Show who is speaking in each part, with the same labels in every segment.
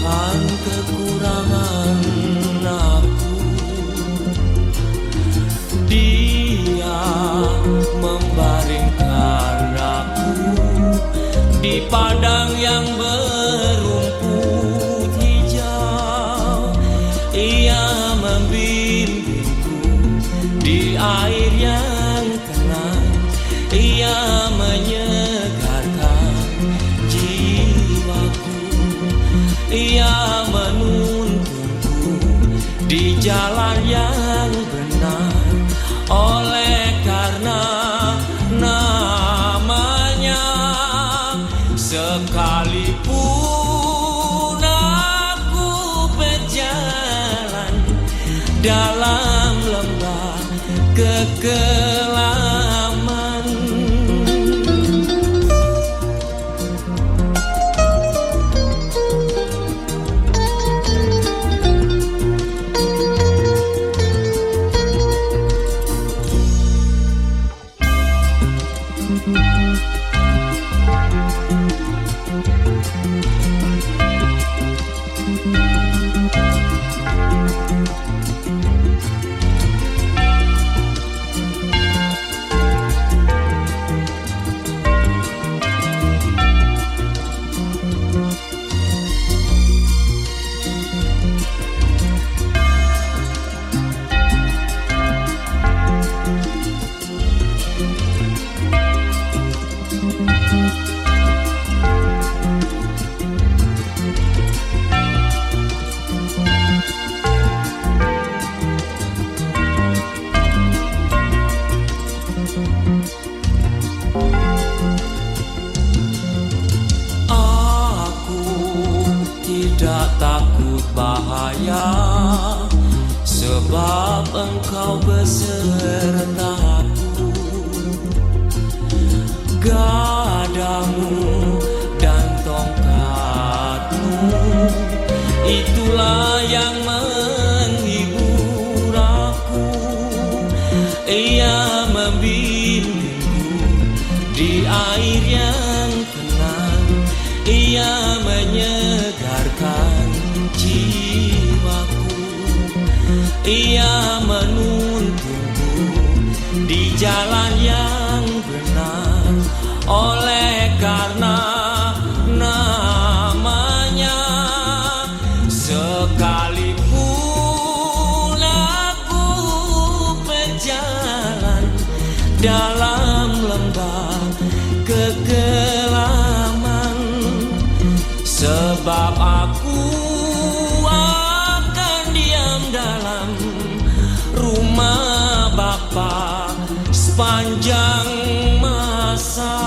Speaker 1: Tuhan kekurangan aku, Dia membaringkan aku di padang yang berumput hijau. Ia membimbingku di air yang tenang. Ia menyegarkan jiwaku. Ia menuntunku di jalan yang benar. Oleh karena namanya, sekalipun aku berjalan dalam lembah kekelaman, tidak takut bahaya, sebab Engkau besertaku. Gadamu dan tongkatmu, itulah yang menghibur aku. Ia membimbingku di air yang tenang. Ia menyegarkan jiwaku. Ia menuntunku di jalan yang benar. Oleh karena namanya, sekalipun aku berjalan dalam lembah kekelaman, sebab aku akan diam dalam rumah Bapa sepanjang masa.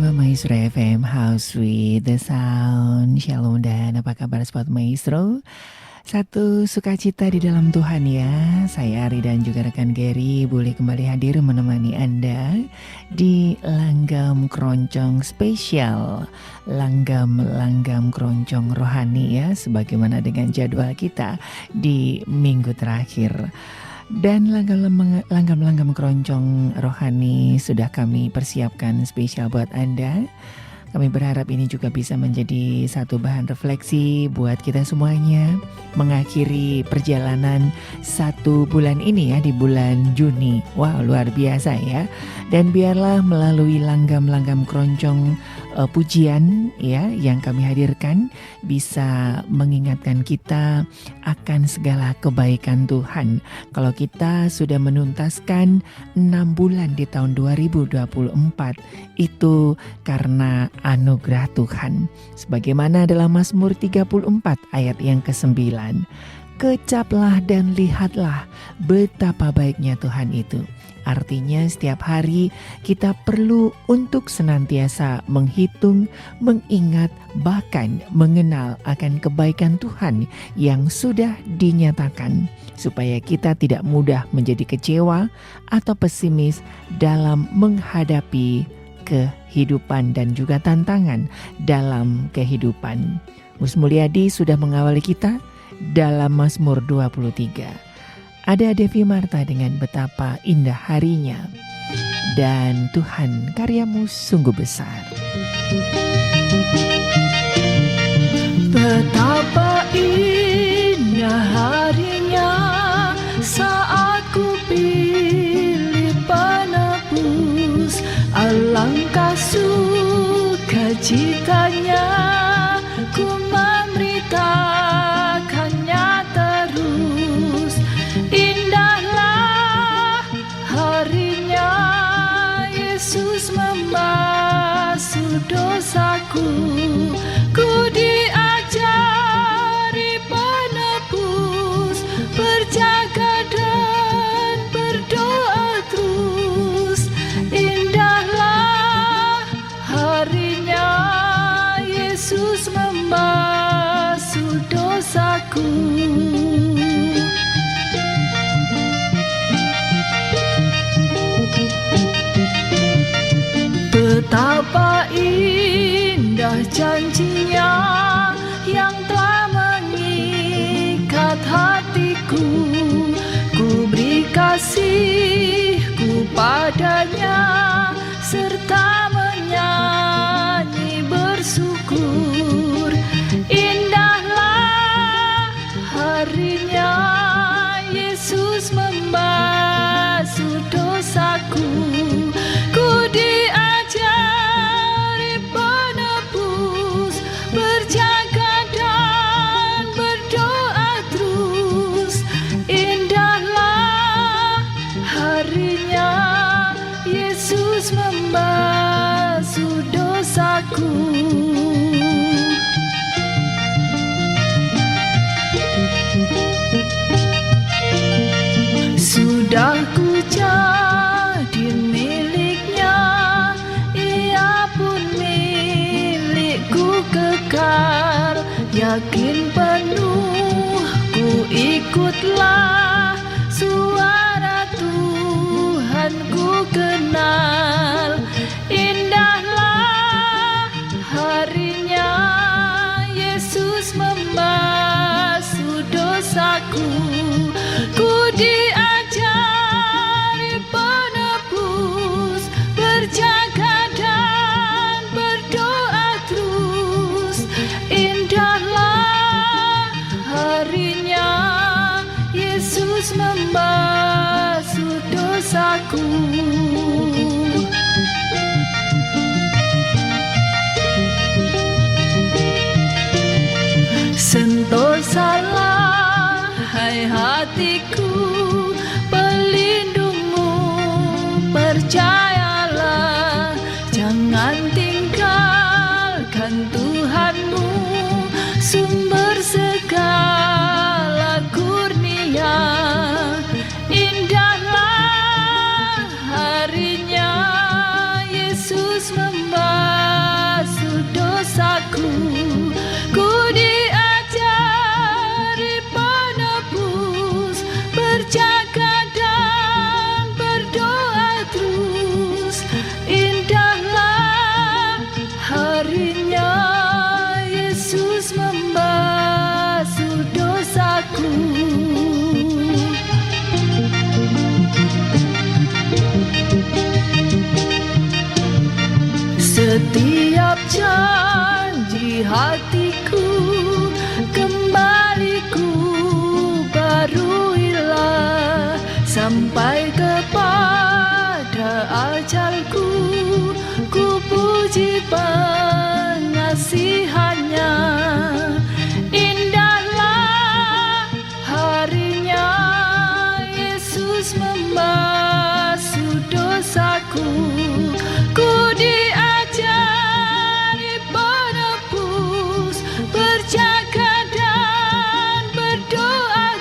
Speaker 2: Maestro FM, House with the Sound. Shalom dan apa kabar Sobat Maestro? Satu sukacita di dalam Tuhan ya. Saya Ari dan juga rekan Gary boleh kembali hadir menemani Anda di Langgam Keroncong Spesial. Langgam Keroncong Rohani ya, sebagaimana dengan jadwal kita di minggu terakhir. Dan langgam keroncong rohani sudah kami persiapkan spesial buat Anda. Kami berharap ini juga bisa menjadi satu bahan refleksi buat kita semuanya mengakhiri perjalanan 1 bulan ini ya, di bulan Juni. Wow, luar biasa ya. Dan biarlah melalui langgam keroncong pujian ya yang kami hadirkan bisa mengingatkan kita akan segala kebaikan Tuhan. Kalau kita sudah menuntaskan 6 bulan di tahun 2024, itu karena anugerah Tuhan. Sebagaimana dalam Mazmur 34 ayat yang ke-9. kecaplah dan lihatlah betapa baiknya Tuhan itu. Artinya setiap hari kita perlu untuk senantiasa menghitung, mengingat, bahkan mengenal akan kebaikan Tuhan yang sudah dinyatakan, supaya kita tidak mudah menjadi kecewa atau pesimis dalam menghadapi kehidupan dan juga tantangan dalam kehidupan. Mus Mulyadi sudah mengawali kita dalam Mazmur 23. Ada Devi Marta dengan betapa indah harinya, dan Tuhan karyamu sungguh besar.
Speaker 3: Betapa indah harinya saat ku pilih penebus, alangkah sukacitanya ku memberitakannya terus. Indahlah harinya Yesus membasuh dosaku, ku diajari penebus, berjaga dan berdoa terus. Indahlah harinya Yesus membasuh dosaku. Betapa indah janjinya yang telah mengikat hatiku, ku beri kasihku padanya serta menyanyi bersyukur. Indahlah harinya Yesus membasuh dosaku, ku diajari penebus, berjaga dan berdoa terus. Indahlah harinya Yesus membasuh dosaku. Sudah ku jadi miliknya, ia pun milikku kekal. Yakin penuh ku ikutlah, suara Tuhan ku kenal. Indahlah harinya Yesus membasuh dosaku, ku diajari penebus, berjaga dan berdoa terus. Indahlah harinya Yesus membasuh dosaku. Sentosalah hai hatiku pelindungmu, percayalah jangan tinggalkan Tuhanmu, sumber segala kurnia. Indahlah harinya Yesus membasuh dosaku, ku diajari penebus, berjaga dan berdoa terus. Indahlah harinya Yesus membasuh dosaku. Setiap janji hatiku kembali ku baruilah, sampai kepada ajalku ku puji pengasihannya. Indahlah harinya Yesus membasuh dosaku, ku diajari penebus, berjaga dan berdoa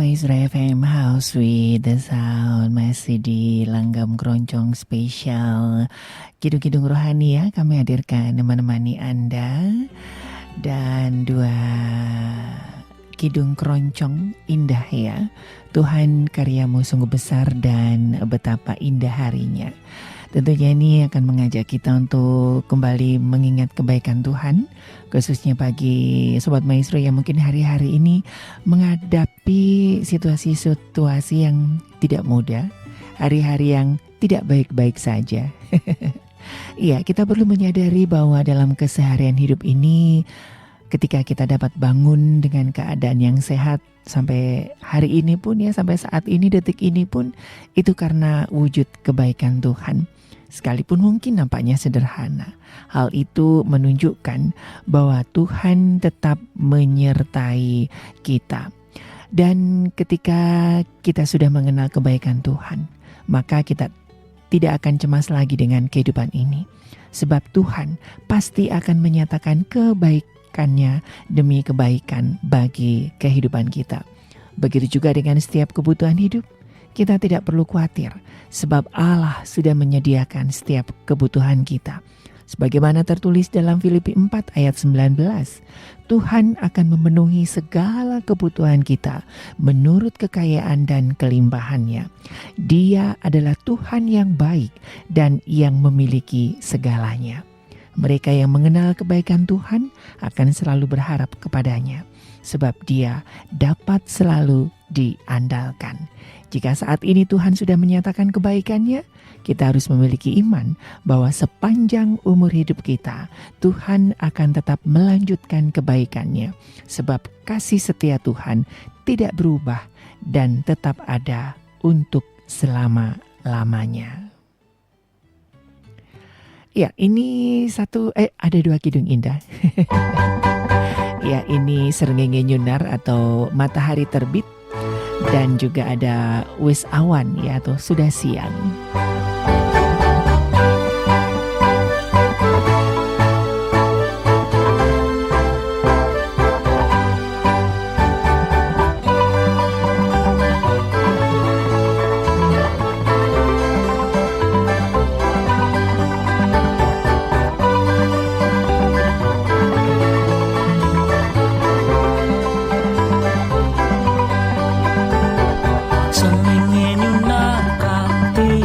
Speaker 2: Maestro FM House with the Sound, masih di Langgam Keroncong spesial Kidung-Kidung Rohani ya. Kami hadirkan menemani Anda. Dan dua kidung keroncong indah ya. Tuhan, karyamu sungguh besar dan betapa indah harinya. Tentunya ini akan mengajak kita untuk kembali mengingat kebaikan Tuhan, khususnya bagi Sobat Maestro yang mungkin hari-hari ini menghadapi situasi-situasi yang tidak mudah, hari-hari yang tidak baik-baik saja. Iya, kita perlu menyadari bahwa dalam keseharian hidup ini, ketika kita dapat bangun dengan keadaan yang sehat, sampai hari ini pun ya, sampai saat ini, detik ini pun, itu karena wujud kebaikan Tuhan. Sekalipun mungkin nampaknya sederhana, hal itu menunjukkan bahwa Tuhan tetap menyertai kita. Dan ketika kita sudah mengenal kebaikan Tuhan, maka kita tidak akan cemas lagi dengan kehidupan ini. Sebab Tuhan pasti akan menyatakan kebaikannya demi kebaikan bagi kehidupan kita. Begitu juga dengan setiap kebutuhan hidup. Kita tidak perlu khawatir, sebab Allah sudah menyediakan setiap kebutuhan kita. Sebagaimana tertulis dalam Filipi 4 ayat 19, Tuhan akan memenuhi segala kebutuhan kita menurut kekayaan dan kelimpahannya. Dia adalah Tuhan yang baik dan yang memiliki segalanya. Mereka yang mengenal kebaikan Tuhan akan selalu berharap kepadanya, sebab Dia dapat selalu diandalkan. Jika saat ini Tuhan sudah menyatakan kebaikannya, kita harus memiliki iman bahwa sepanjang umur hidup kita, Tuhan akan tetap melanjutkan kebaikannya. Sebab kasih setia Tuhan tidak berubah dan tetap ada untuk selama-lamanya. Ya, ini ada dua kidung indah. Ya, ini Srengenge Nyunar atau Matahari Terbit. Dan juga ada Wis Awan ya, atau Sudah Siang.
Speaker 1: Srengenge nyunar kanthi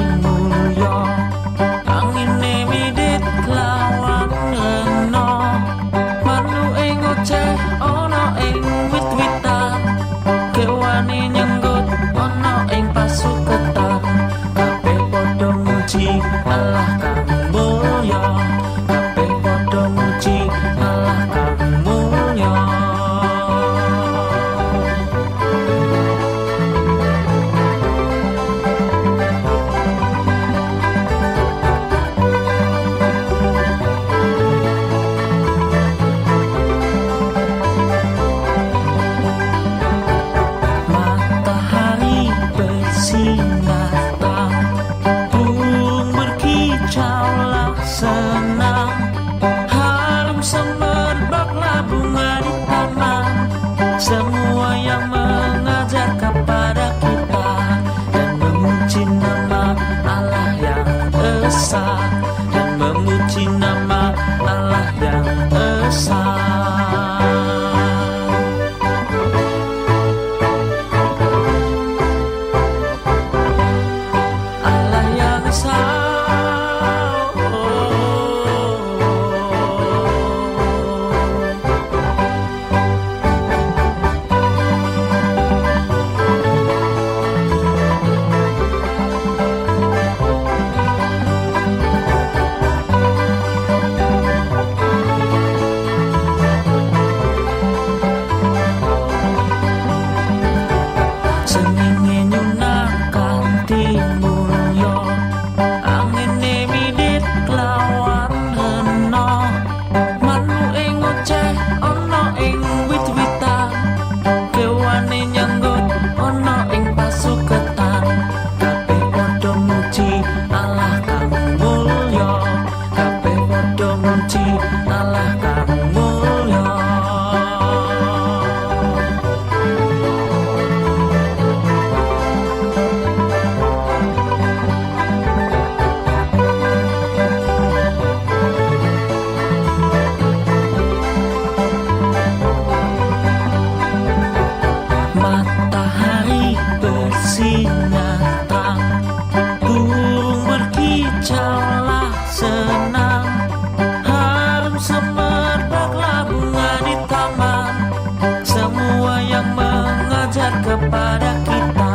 Speaker 1: pada kita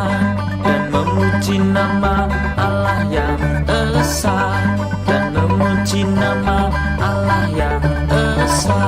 Speaker 1: dan memuji nama Allah yang esa, dan memuji nama Allah yang esa.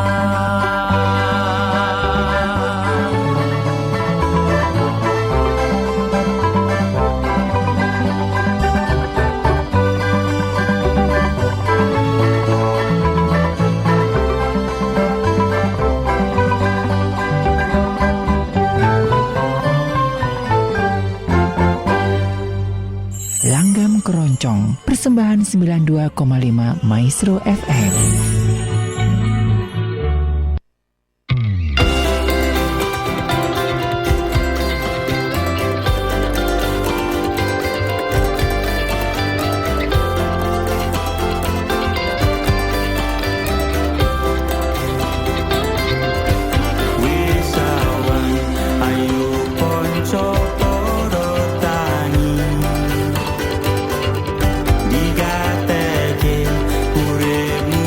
Speaker 2: Langgam Keroncong, persembahan 92,5 Maestro FM.
Speaker 1: Wisawan ayu ponco poro tangi, digateke uripmu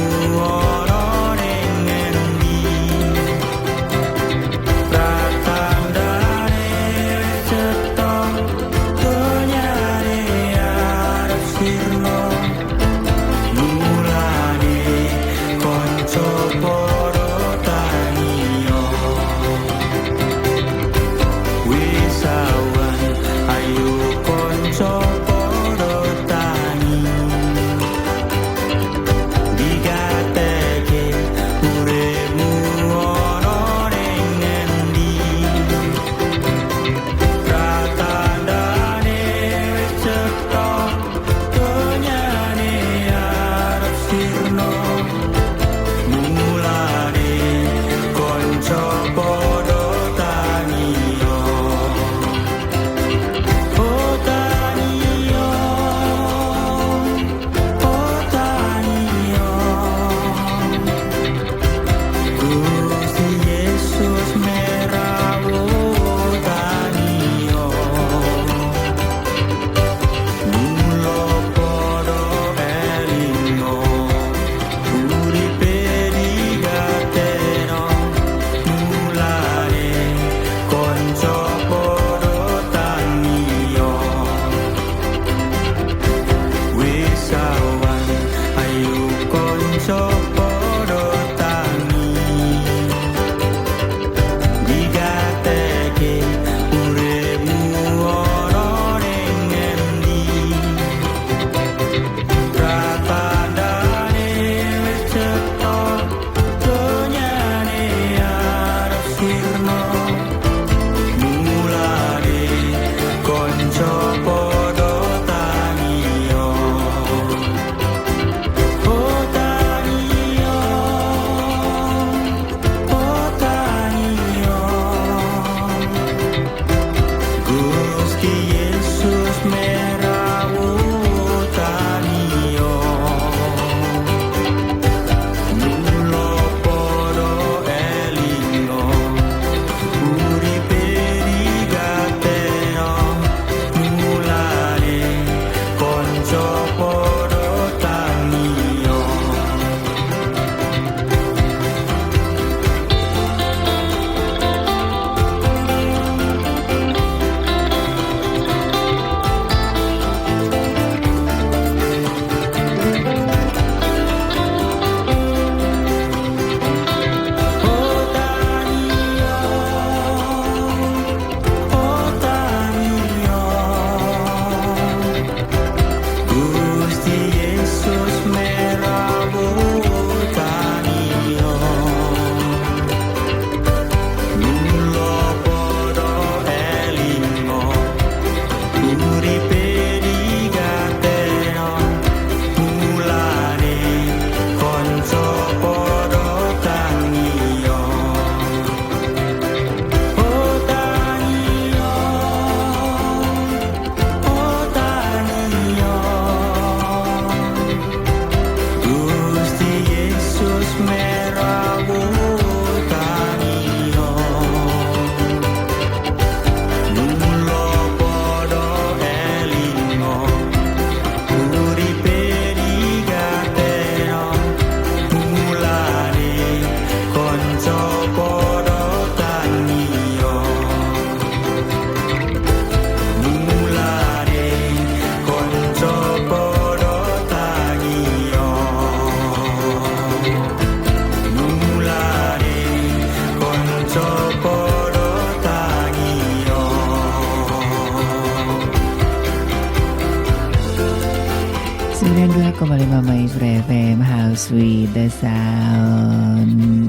Speaker 2: 92,5 Maestro FM House with the Sound.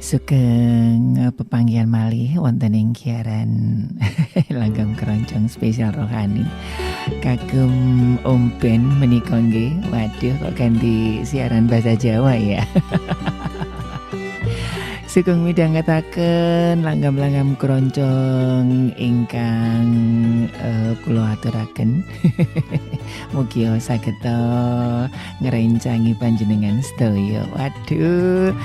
Speaker 2: Sugeng pepanggihan malih wonten ing siaran langgam keroncong spesial rohani kagem Om Ben menika nggih. Waduh, kok ganti siaran bahasa Jawa ya. Sugeng midhangetaken langgam-langgam keroncong ingkang kula aturaken. Mugi saged ngrencangi panjenengan sedaya. Waduh,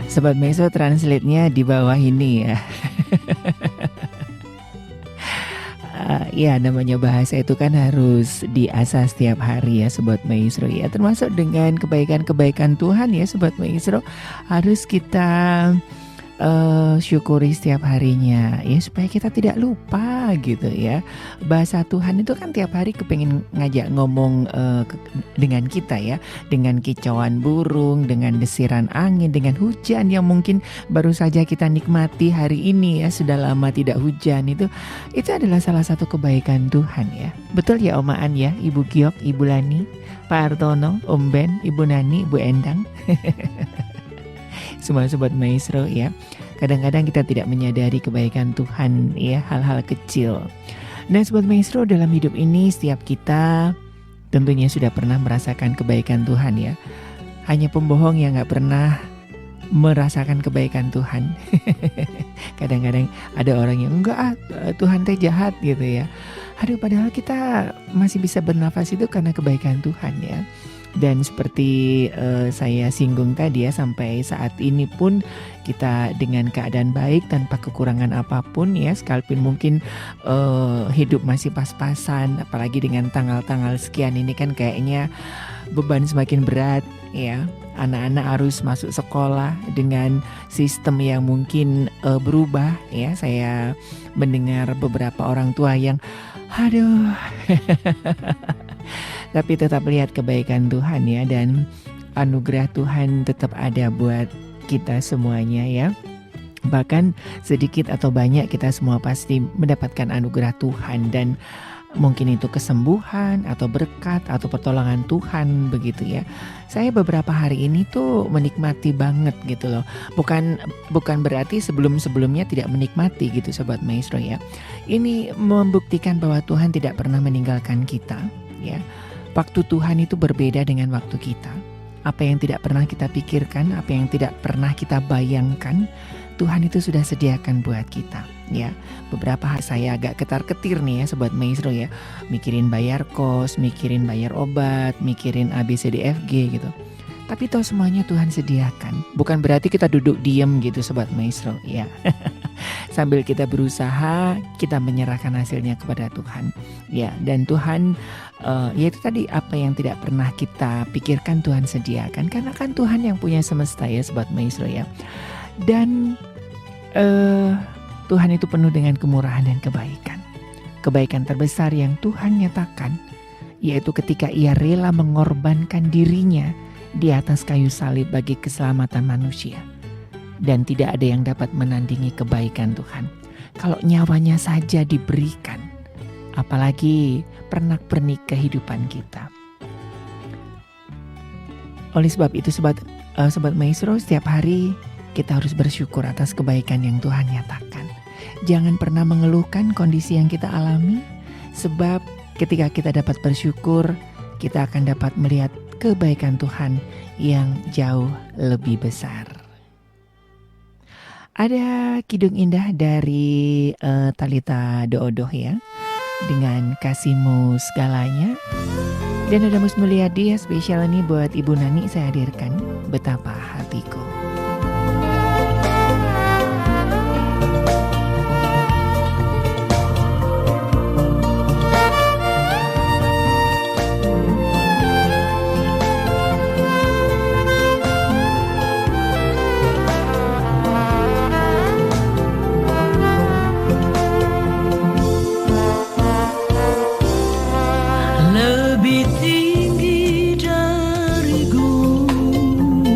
Speaker 2: Sobat Meso, translate-nya di bawah ini ya. Ya, namanya bahasa itu kan harus diasah setiap hari ya Sobat Maestro ya. Termasuk dengan kebaikan-kebaikan Tuhan ya Sobat Maestro. Harus kita syukuri setiap harinya ya, supaya kita tidak lupa gitu ya. Bahasa Tuhan itu kan tiap hari kepengen ngajak ngomong dengan kita ya, dengan kicauan burung, dengan desiran angin, dengan hujan yang mungkin baru saja kita nikmati hari ini ya, sudah lama tidak hujan. Itu adalah salah satu kebaikan Tuhan ya. Betul ya Oma An ya, Ibu Giok, Ibu Lani, Pak Artono, Om Ben, Ibu Nani, Ibu Endang. Semua Sobat Maestro ya, kadang-kadang kita tidak menyadari kebaikan Tuhan ya, hal-hal kecil. Dan Sobat Maestro, dalam hidup ini setiap kita tentunya sudah pernah merasakan kebaikan Tuhan ya. Hanya pembohong yang gak pernah merasakan kebaikan Tuhan. Kadang-kadang ada orang yang enggak, Tuhan teh jahat gitu ya. Aduh, padahal kita masih bisa bernafas itu karena kebaikan Tuhan ya. Dan seperti saya singgung tadi ya, sampai saat ini pun kita dengan keadaan baik tanpa kekurangan apapun ya, sekalipun mungkin hidup masih pas-pasan, apalagi dengan tanggal-tanggal sekian ini kan kayaknya beban semakin berat ya. Anak-anak harus masuk sekolah dengan sistem yang mungkin berubah ya. Saya mendengar beberapa orang tua yang aduh tapi tetap lihat kebaikan Tuhan ya, dan anugerah Tuhan tetap ada buat kita semuanya ya. Bahkan sedikit atau banyak kita semua pasti mendapatkan anugerah Tuhan, dan mungkin itu kesembuhan atau berkat atau pertolongan Tuhan begitu ya. Saya beberapa hari ini tuh menikmati banget gitu loh. Bukan berarti sebelum-sebelumnya tidak menikmati gitu Sobat Maestro ya. Ini membuktikan bahwa Tuhan tidak pernah meninggalkan kita ya. Waktu Tuhan itu berbeda dengan waktu kita. Apa yang tidak pernah kita pikirkan, apa yang tidak pernah kita bayangkan, Tuhan itu sudah sediakan buat kita ya. Beberapa hari saya agak ketar-ketir nih ya Sobat Maestro ya, mikirin bayar kos, mikirin bayar obat, mikirin ABCDFG gitu. Tapi toh semuanya Tuhan sediakan. Bukan berarti kita duduk diam gitu Sobat Maestro ya. Sambil kita berusaha, kita menyerahkan hasilnya kepada Tuhan ya. Dan Tuhan yaitu tadi, apa yang tidak pernah kita pikirkan Tuhan sediakan, karena kan Tuhan yang punya semesta ya Sobat Maestro ya. Dan Tuhan itu penuh dengan kemurahan dan kebaikan. Kebaikan terbesar yang Tuhan nyatakan yaitu ketika Ia rela mengorbankan dirinya di atas kayu salib bagi keselamatan manusia. Dan tidak ada yang dapat menandingi kebaikan Tuhan. Kalau nyawanya saja diberikan, apalagi pernak-pernik kehidupan kita. Oleh sebab itu Sobat Maestro, setiap hari kita harus bersyukur atas kebaikan yang Tuhan nyatakan. Jangan pernah mengeluhkan kondisi yang kita alami, sebab ketika kita dapat bersyukur, kita akan dapat melihat kebaikan Tuhan yang jauh lebih besar. Ada kidung indah dari Thalita Doodoh ya, dengan Kasihmu Segalanya. Dan ada Mus Mulyadi ya, spesial ini buat Ibu Nani saya hadirkan, Betapa Hatiku.
Speaker 3: Lebih tinggi dari gunung,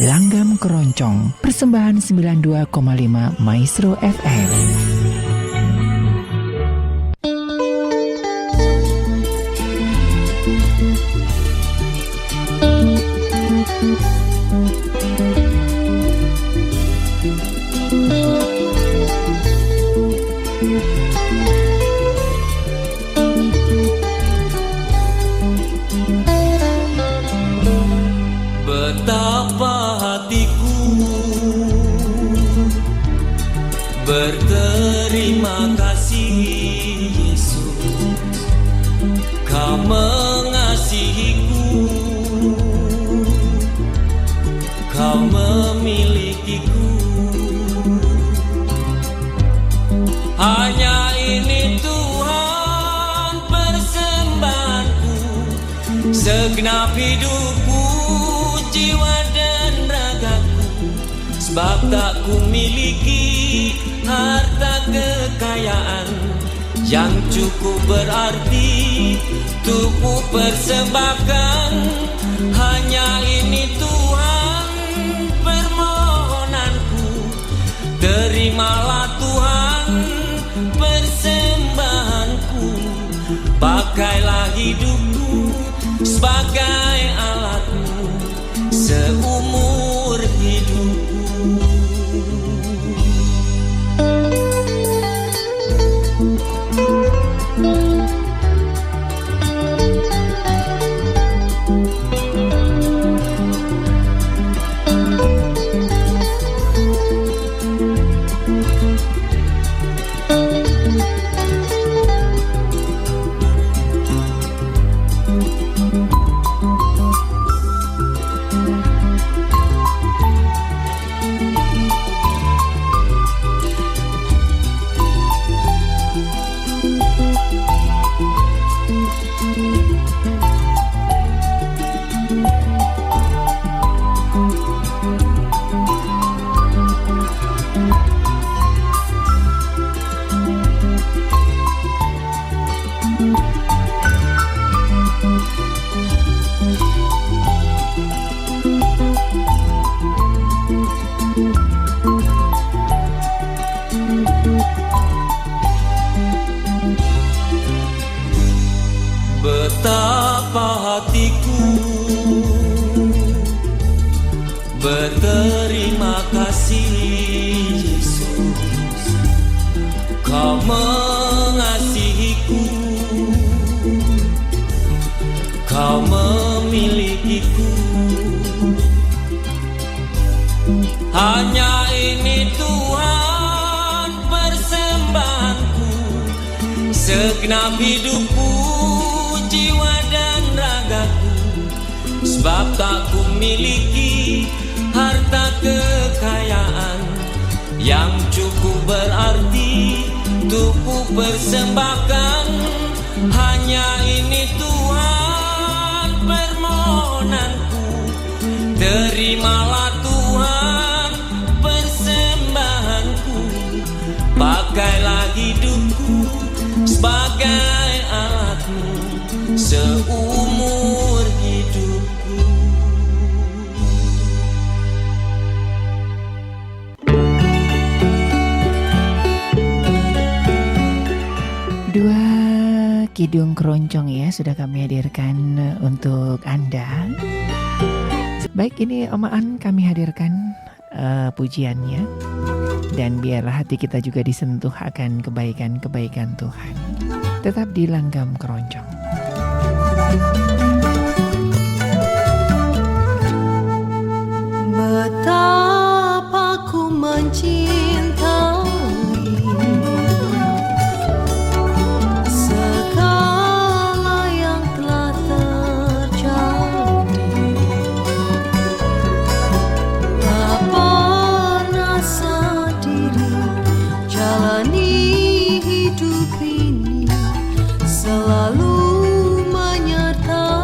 Speaker 2: Langgam Keroncong, persembahan 92,5 Maestro FM.
Speaker 1: Betapa hatiku berterima kasih Yesus, Kau mengasihiku, Kau memilikiku. Hanya ini Tuhan persembahanku, segenap hidupku, jiwa dan ragaku. Sebab tak ku miliki harta kekayaan yang cukup berarti untuk ku persembahkan. Hanya ini Tuhan permohonanku, terimalah Tuhan persembahanku. Pakailah hidupku sebagai alatmu seumur hidupku. Betapa hatiku berterima kasih Yesus, Kau mengasihiku, Kau memilikiku. Hanya ini Tuhan persembahanku, segenap hidupku, jiwa dan ragaku. Sebab tak ku miliki harta kekayaan yang cukup berarti untuk ku persembahkan. Hanya ini Tuhan permohonanku, terimalah Tuhan persembahanku. Pakailah hidupku sebagai alatmu seumur hidupku.
Speaker 2: Dua kidung keroncong ya sudah kami hadirkan untuk Anda. Baik, ini Oma An kami hadirkan pujiannya. Dan biarlah hati kita juga disentuh akan kebaikan-kebaikan Tuhan. Tetap di Langgam Keroncong.
Speaker 3: Betapa ku mencintai segala yang telah terjadi. Tak pernah sendiri jalani hidup ini, selalu menyertai.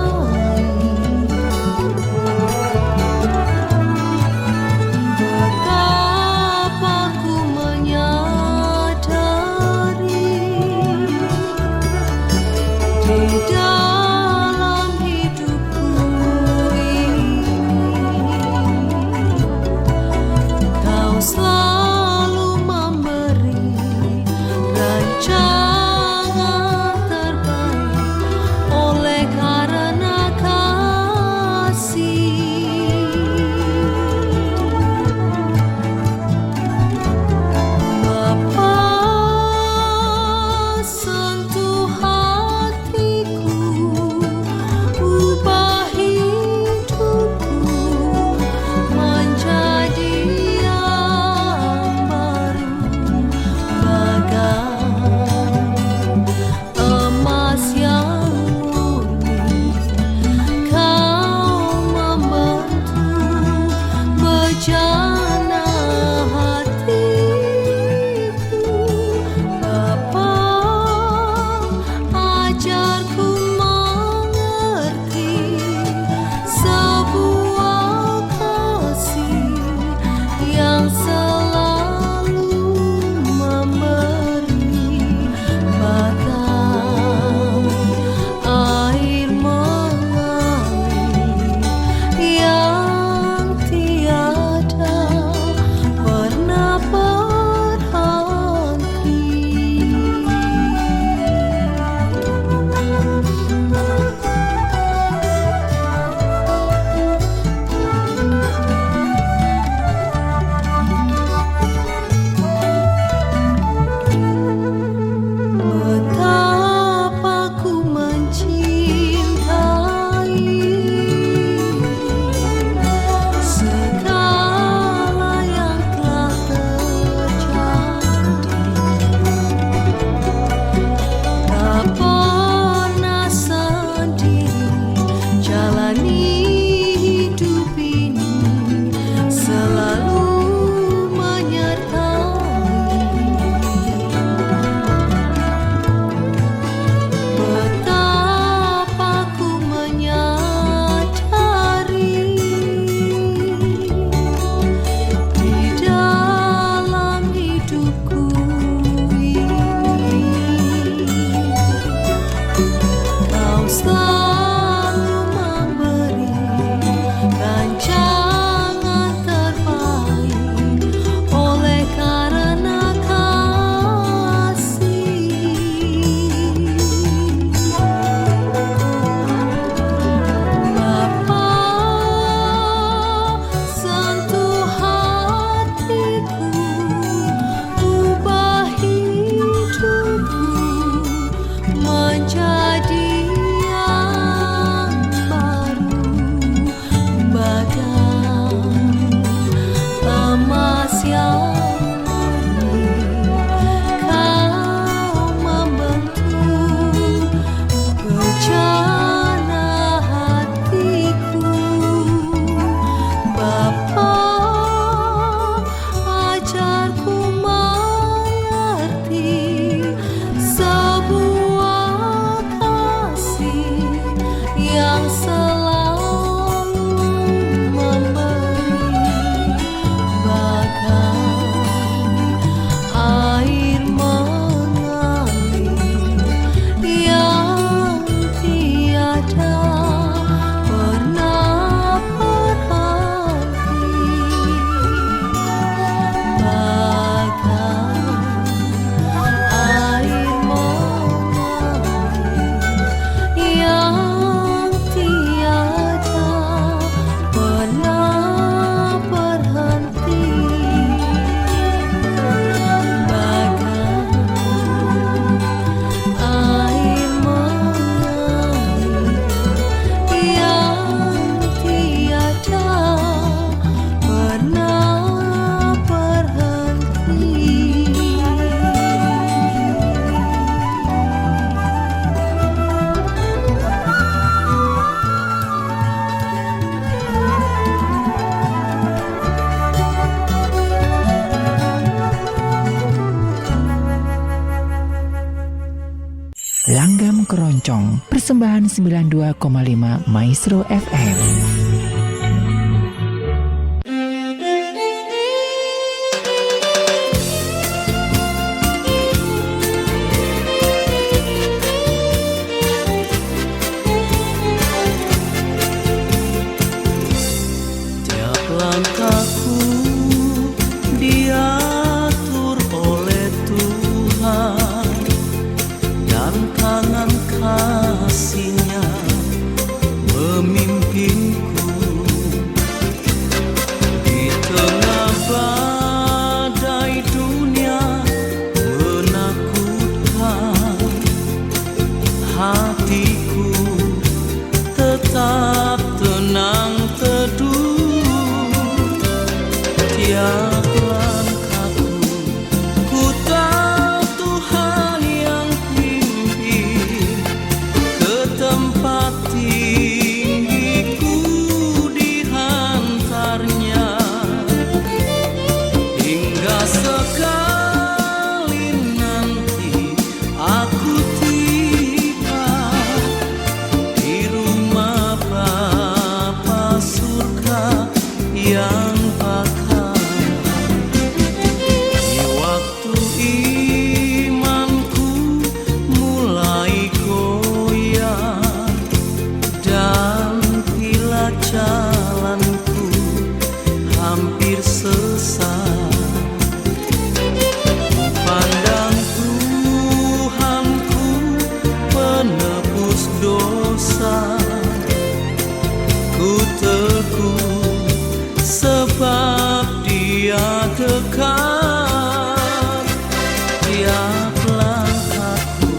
Speaker 2: Keroncong, persembahan 92,5 Maestro FM.
Speaker 1: Tiap langkahku diatur oleh Tuhan, dan tangan kasih-Nya memimpinku. Di tengah badai dunia menakutkan, hatiku tetap tenang teduh. Tiap langkahku ku tahu Tuhan yang pimpin, ke tempat tinggiku dihantarnya. Hingga sekali nanti aku tiba di rumah Bapa surga yang bakal. Di waktu imanku mulai goyah, dan bila jalanku hampir sesat, pandang Tuhanku penebus dosa. Ku teguh sebab Dia dekat. Tiap langkahku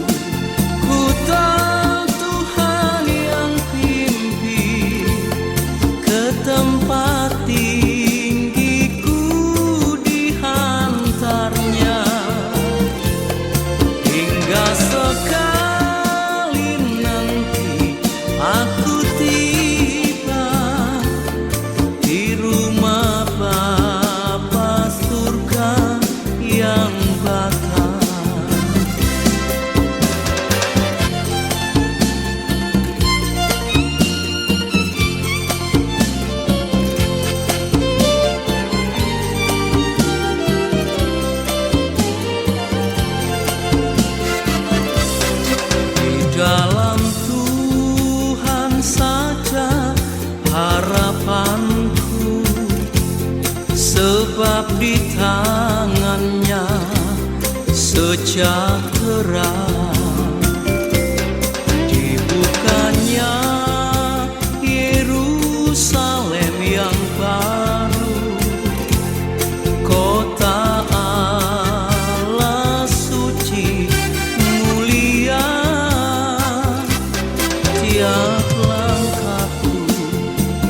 Speaker 1: ku tahu Tuhan yang pimpin, ke tempat tinggiku dihantarnya. Hingga sekali nanti aku tiba di rumah Bapa surga yang bakal. Di dalam Tuhan saja harapanku, sebab di tangan-Nya sejahtera. Dibukanya Yerusalem yang baru, kota Allah suci mulia. Tiap langkahku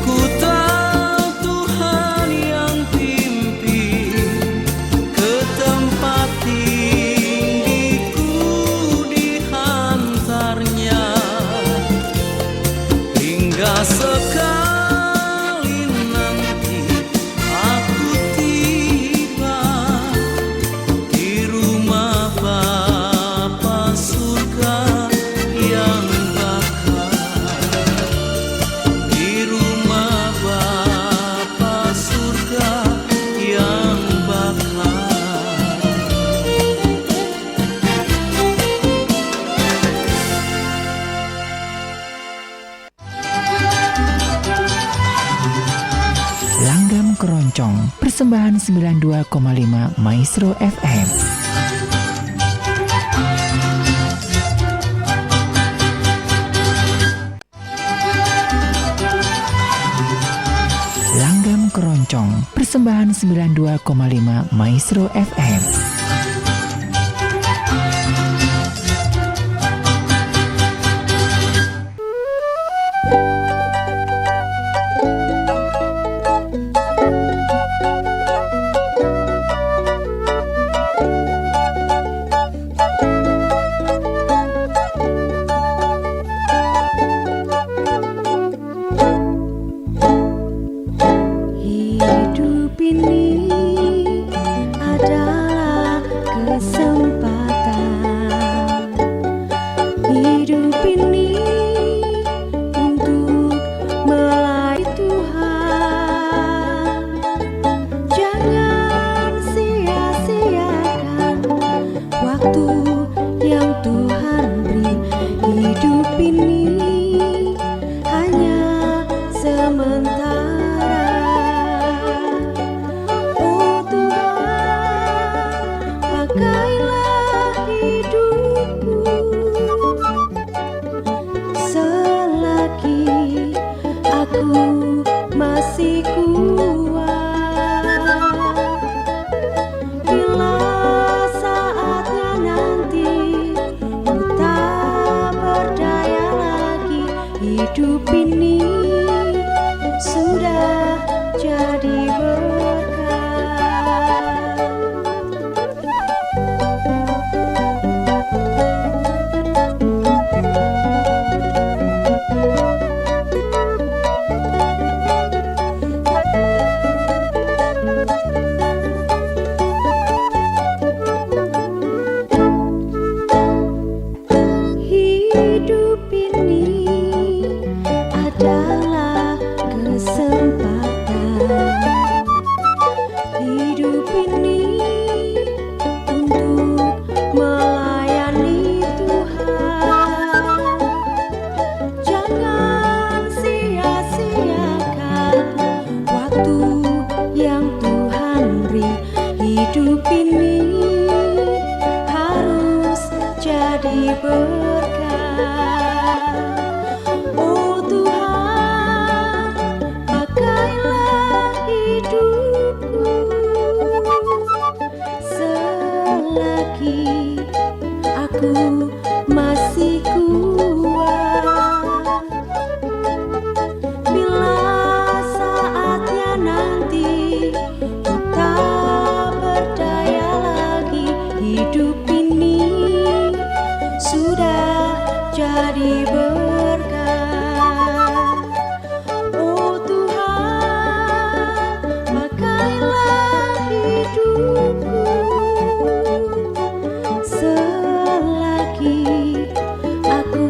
Speaker 1: ku tahu Tuhan yang pimpin, ke tempat tinggiku dihantarnya. Hingga sekali nanti aku tiba di rumah Bapa surga yang bakal. Di rumah Bapa surga yang bakal.
Speaker 2: Langgam Keroncong, persembahan 92,5 Maestro FM. Langgam Keroncong, persembahan 92,5 Maestro FM.
Speaker 3: Hidup ini adalah kesempatan. Hidup ini Oh Tuhan, pakailah hidupku selagi aku masih kuat. Bila saatnya nanti ku tak berdaya lagi, hidup ini sudah jadi berkat. Hidup ini adalah kesempatan. Hidup ini untuk melayani Tuhan. Jangan sia-siakan waktu yang Tuhan beri. Hidup ini harus jadi berkat. Oh Tuhan, pakailah hidupku selagi aku masih kuat. Bila saatnya nanti ku tak berdaya lagi, hidup ini sudah jadi berkat. Oh Tuhan, pakailah hidupku selagi aku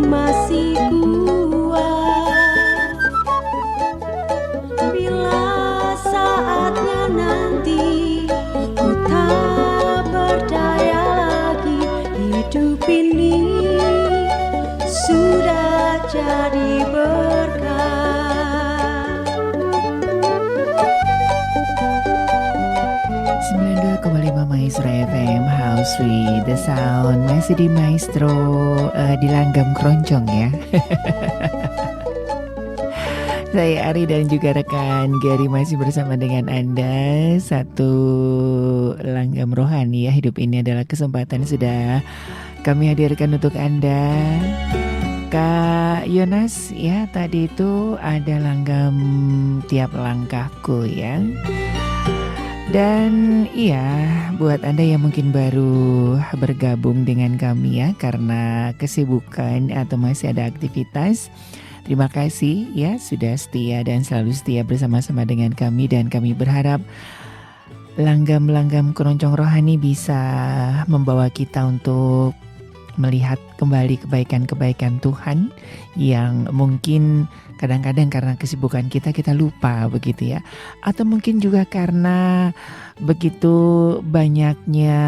Speaker 3: masih kuat. Bila saatnya nanti ku tak berdaya lagi, hidup ini sudah jadi berkat.
Speaker 2: 92,5 Maestro FM, House with the Sound. Masih di Maestro, di Langgam Keroncong ya. Saya Ari dan juga rekan Gary masih bersama dengan Anda. Satu langgam rohani ya. Hidup ini adalah kesempatan, sudah kami hadirkan untuk Anda. Kak Yonas ya, tadi itu ada langgam tiap langkahku ya. Dan iya, buat Anda yang mungkin baru bergabung dengan kami ya, karena kesibukan atau masih ada aktivitas, terima kasih ya sudah setia dan selalu setia bersama-sama dengan kami. Dan kami berharap langgam-langgam keroncong rohani bisa membawa kita untuk melihat kembali kebaikan-kebaikan Tuhan yang mungkin kadang-kadang karena kesibukan kita lupa begitu ya. Atau mungkin juga karena begitu banyaknya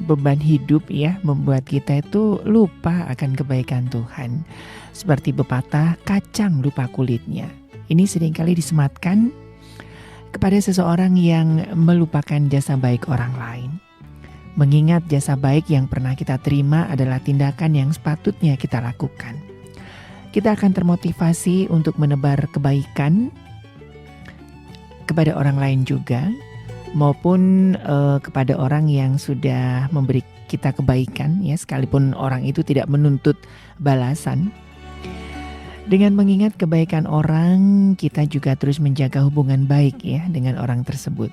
Speaker 2: beban hidup ya, membuat kita itu lupa akan kebaikan Tuhan. Seperti pepatah, kacang lupa kulitnya. Ini seringkali disematkan kepada seseorang yang melupakan jasa baik orang lain. Mengingat jasa baik yang pernah kita terima adalah tindakan yang sepatutnya kita lakukan. Kita akan termotivasi untuk menebar kebaikan kepada orang lain juga, maupun kepada orang yang sudah memberi kita kebaikan ya, sekalipun orang itu tidak menuntut balasan. Dengan mengingat kebaikan orang, kita juga terus menjaga hubungan baik ya dengan orang tersebut.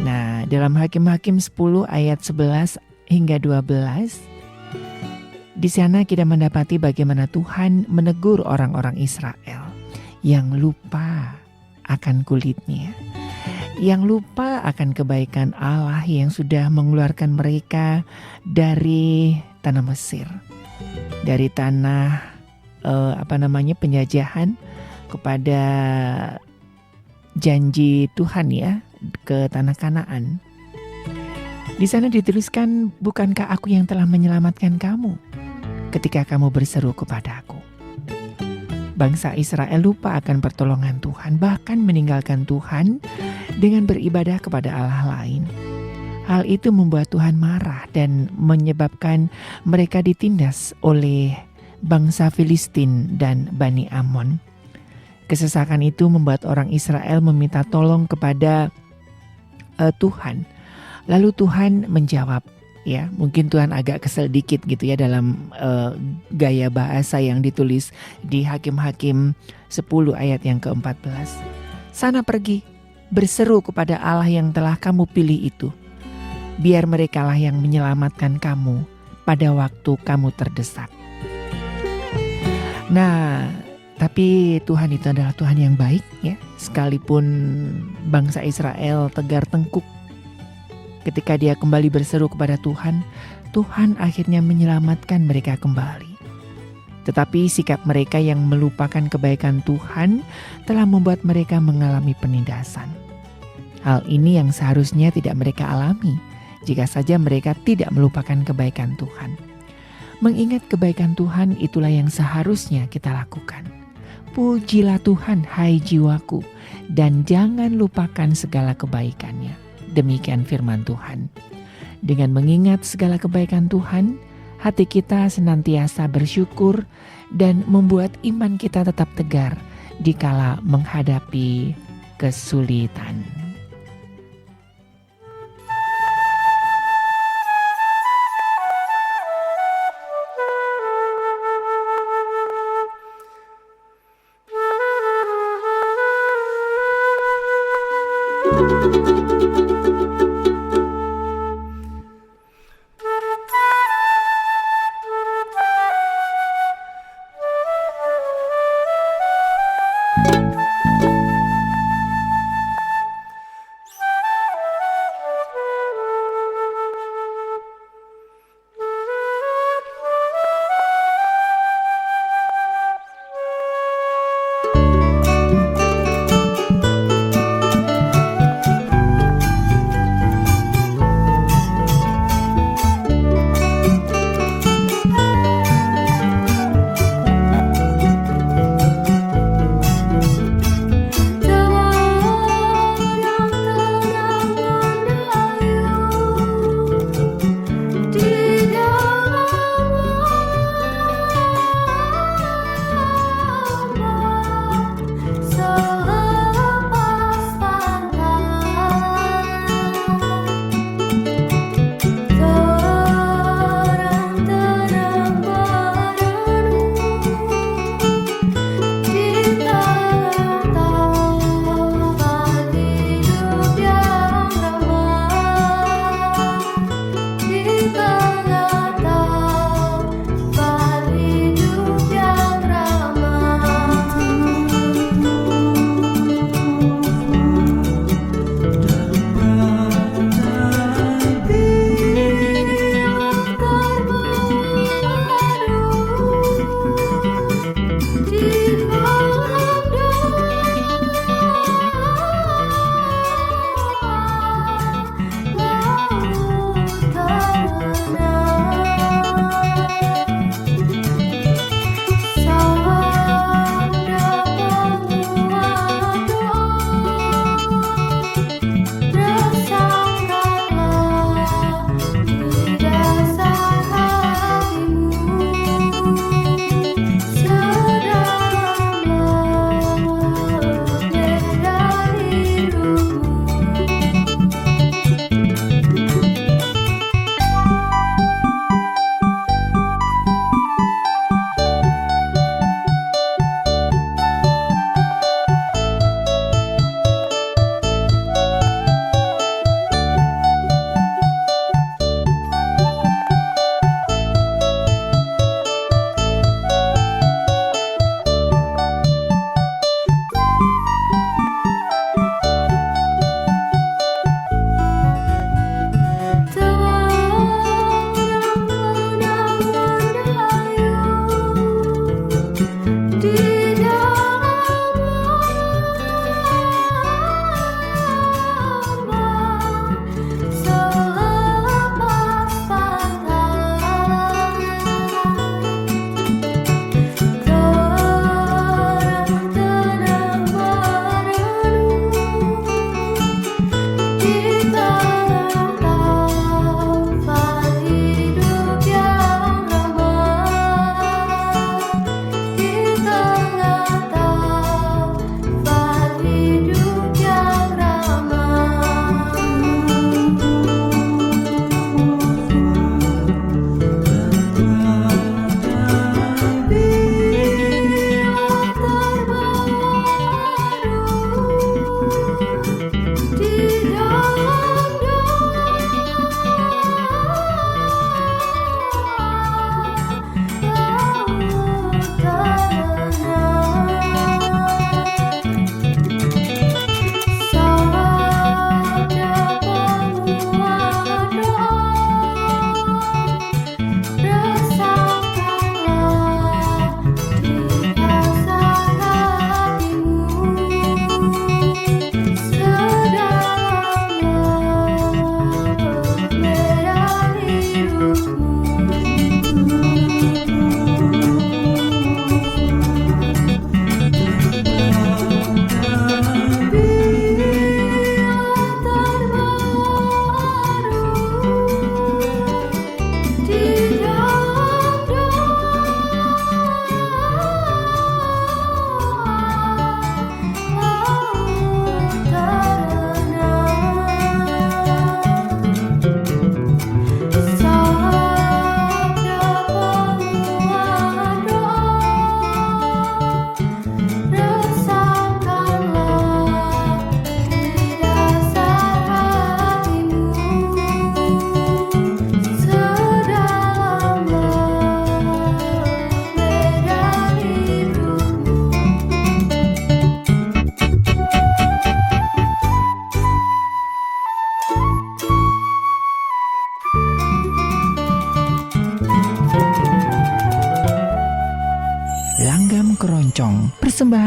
Speaker 2: Nah, dalam Hakim-Hakim 10 ayat 11 hingga 12, di sana kita mendapati bagaimana Tuhan menegur orang-orang Israel yang lupa akan kulitnya, yang lupa akan kebaikan Allah yang sudah mengeluarkan mereka dari tanah Mesir, dari tanah penjajahan kepada janji Tuhan ya, ke tanah Kanaan. Di sana dituliskan, bukankah aku yang telah menyelamatkan kamu ketika kamu berseru kepada aku? Bangsa Israel lupa akan pertolongan Tuhan, bahkan meninggalkan Tuhan dengan beribadah kepada Allah lain. Hal itu membuat Tuhan marah dan menyebabkan mereka ditindas oleh bangsa Filistin dan Bani Amon. Kesesakan itu membuat orang Israel meminta tolong kepada Tuhan. Lalu Tuhan menjawab, ya mungkin Tuhan agak kesel dikit gitu ya dalam gaya bahasa yang ditulis di Hakim-Hakim 10 ayat yang ke-14. Sana pergi, berseru kepada Allah yang telah kamu pilih itu. Biar merekalah yang menyelamatkan kamu pada waktu kamu terdesak. Nah, tapi Tuhan itu adalah Tuhan yang baik ya. Sekalipun bangsa Israel tegar tengkuk ketika dia kembali berseru kepada Tuhan, Tuhan akhirnya menyelamatkan mereka kembali. Tetapi sikap mereka yang melupakan kebaikan Tuhan telah membuat mereka mengalami penindasan. Hal ini yang seharusnya tidak mereka alami jika saja mereka tidak melupakan kebaikan Tuhan. Mengingat kebaikan Tuhan itulah yang seharusnya kita lakukan. Pujilah Tuhan, hai jiwaku, dan jangan lupakan segala kebaikannya. Demikian firman Tuhan. Dengan mengingat segala kebaikan Tuhan, hati kita senantiasa bersyukur dan membuat iman kita tetap tegar dikala menghadapi kesulitan.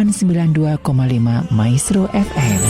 Speaker 2: dengarkan 92,5 Maestro FM.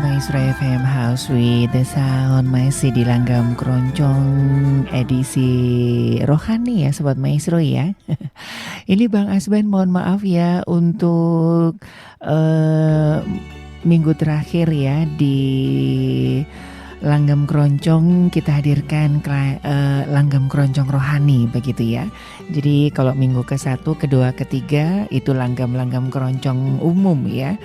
Speaker 2: Maestro FM House with the Sound, masih di Langgam Keroncong edisi rohani ya Sobat Maestro ya. Ini Bang Asben mohon maaf ya untuk minggu terakhir ya di Langgam Keroncong kita hadirkan Langgam Keroncong rohani begitu ya. Jadi kalau minggu ke-1, kedua, ketiga itu langgam-langgam keroncong umum ya.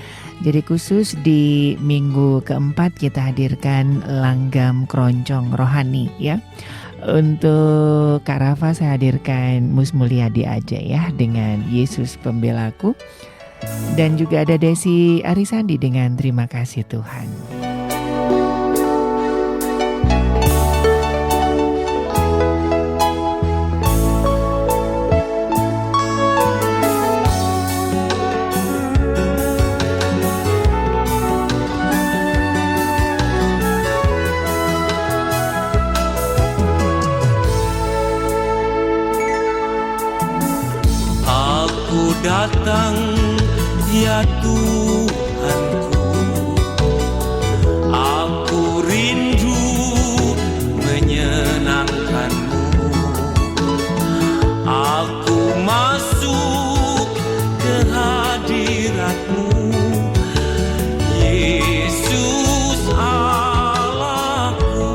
Speaker 2: Jadi khusus di minggu ke-4 kita hadirkan langgam keroncong rohani ya. Untuk Kak Rafa saya hadirkan Mus Mulyadi aja ya dengan Yesus Pembelaku. Dan juga ada Desi Arisandi dengan Terima Kasih Tuhan.
Speaker 1: Datang ya Tuhanku, aku rindu menyenangkan-Mu. Aku masuk ke hadirat-Mu, Yesus Allahku.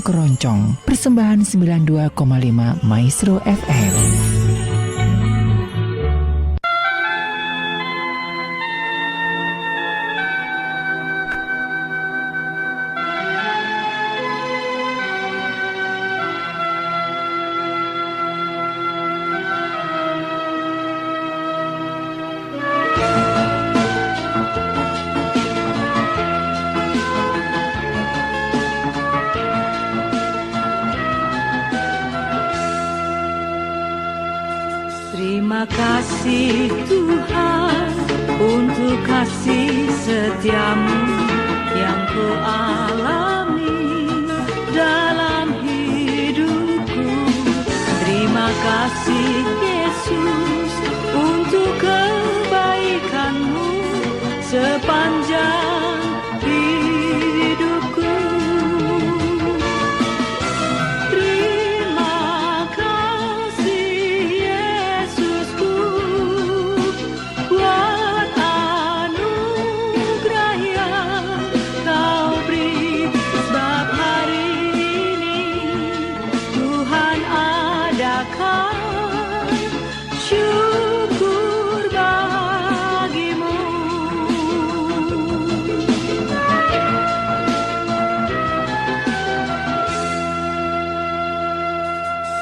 Speaker 2: Keroncong, persembahan 92,5 Maestro FM.
Speaker 3: Terima kasih Tuhan untuk kasih setiamu yang ku alami dalam hidupku. Terima kasih Yesus untuk kebaikanmu sepanjang hidupku.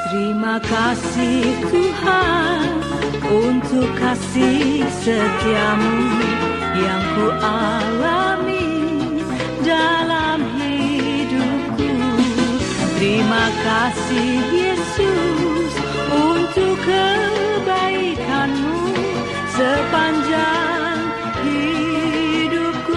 Speaker 3: Terima kasih Tuhan untuk kasih setiamu yang ku alami dalam hidupku. Terima kasih Yesus untuk kebaikanmu sepanjang hidupku.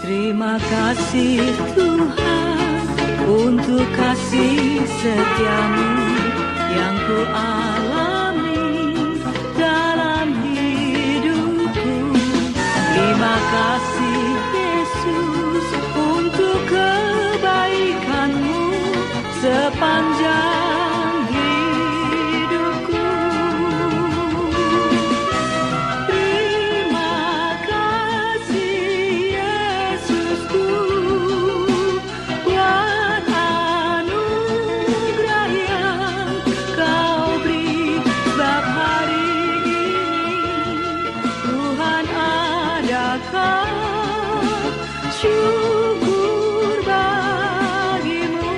Speaker 3: Terima kasih Tuhan untuk kasih setiamu yang ku alami dalam hidupku. Terima kasih Yesus untuk kebaikanmu sepanjang hidupku. Terima kasih Yesusku buat anugerah yang kau beri. Sebab hari ini Tuhan adakan syukur bagimu.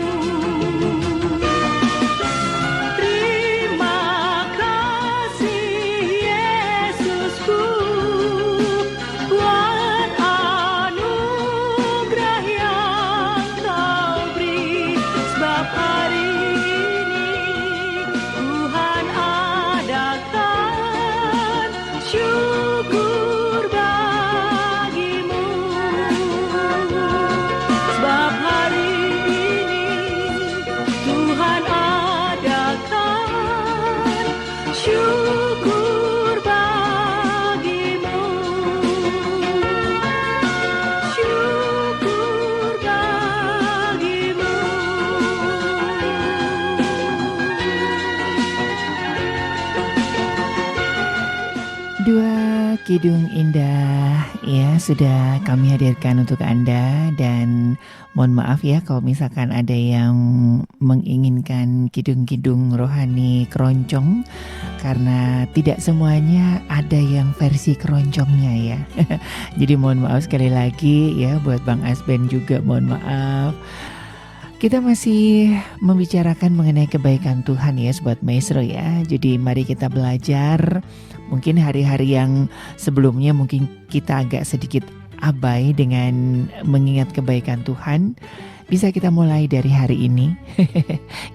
Speaker 2: Kidung indah ya sudah kami hadirkan untuk Anda, dan mohon maaf ya kalau misalkan ada yang menginginkan kidung-kidung rohani keroncong, karena tidak semuanya ada yang versi keroncongnya ya. Jadi mohon maaf sekali lagi ya, buat Bang Asben juga mohon maaf. Kita masih membicarakan mengenai kebaikan Tuhan ya Sobat Maestro ya. Jadi mari kita belajar. Mungkin hari-hari yang sebelumnya mungkin kita agak sedikit abai dengan mengingat kebaikan Tuhan. Bisa kita mulai dari hari ini.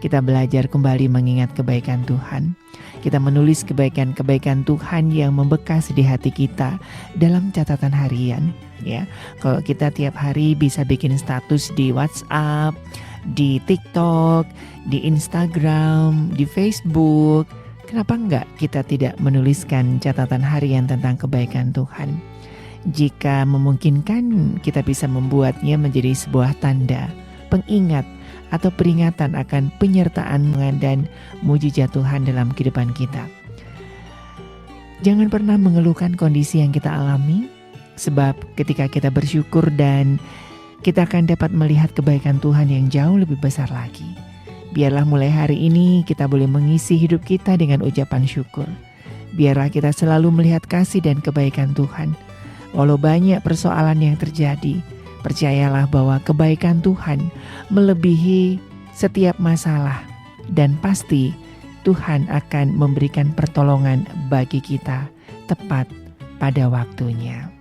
Speaker 2: Kita belajar kembali mengingat kebaikan Tuhan. Kita menulis kebaikan-kebaikan Tuhan yang membekas di hati kita dalam catatan harian ya. Kalau kita tiap hari bisa bikin status di WhatsApp, di TikTok, di Instagram, di Facebook, kenapa enggak kita tidak menuliskan catatan harian tentang kebaikan Tuhan? Jika memungkinkan, kita bisa membuatnya menjadi sebuah tanda, pengingat, atau peringatan akan penyertaan dan mujizat Tuhan dalam kehidupan kita. Jangan pernah mengeluhkan kondisi yang kita alami, sebab ketika kita bersyukur dan kita akan dapat melihat kebaikan Tuhan yang jauh lebih besar lagi. Biarlah mulai hari ini kita boleh mengisi hidup kita dengan ucapan syukur. Biarlah kita selalu melihat kasih dan kebaikan Tuhan. Walau banyak persoalan yang terjadi, percayalah bahwa kebaikan Tuhan melebihi setiap masalah. Dan pasti Tuhan akan memberikan pertolongan bagi kita tepat pada waktunya.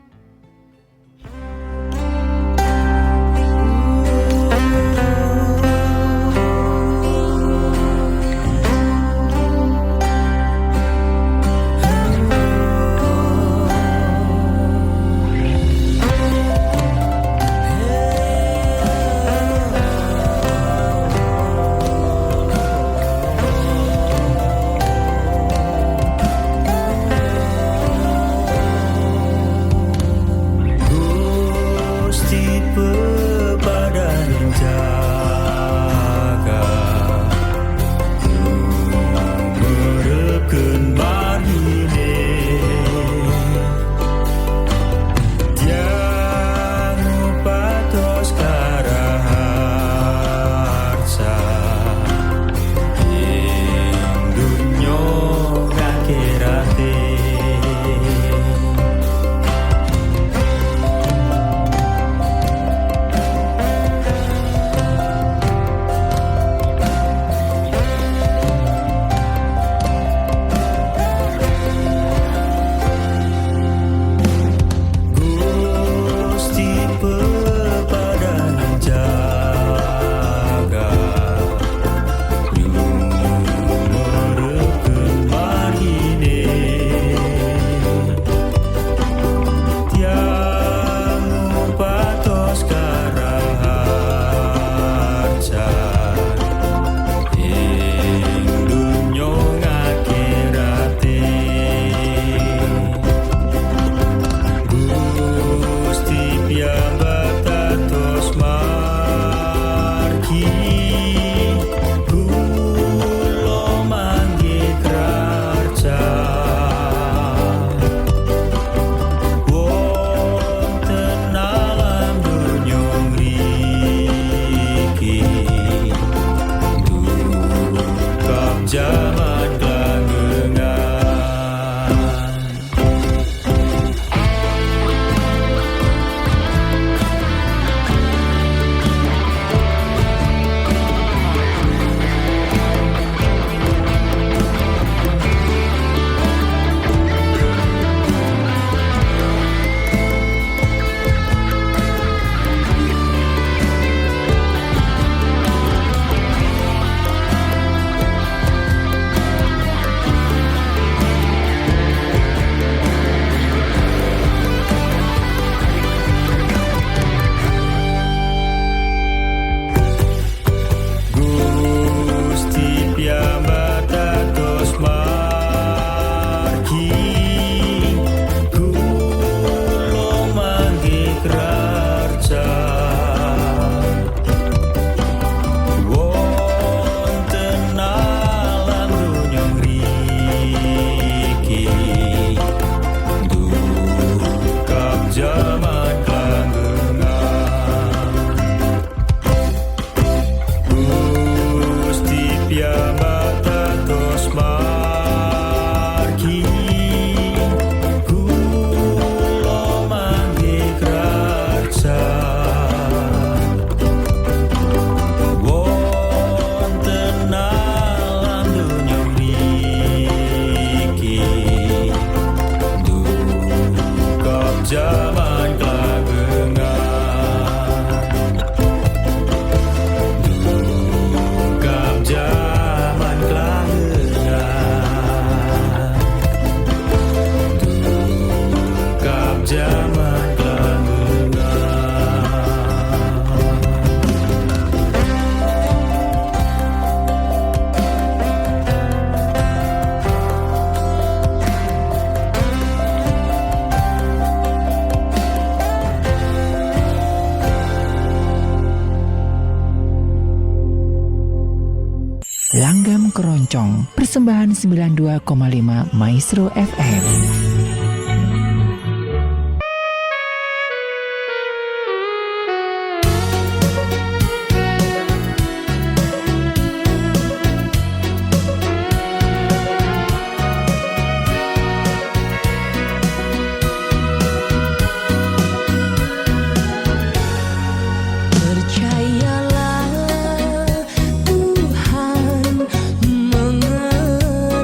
Speaker 2: Langgam Keroncong, persembahan 92,5 Maestro FM.
Speaker 3: Percayalah Tuhan mengenalmu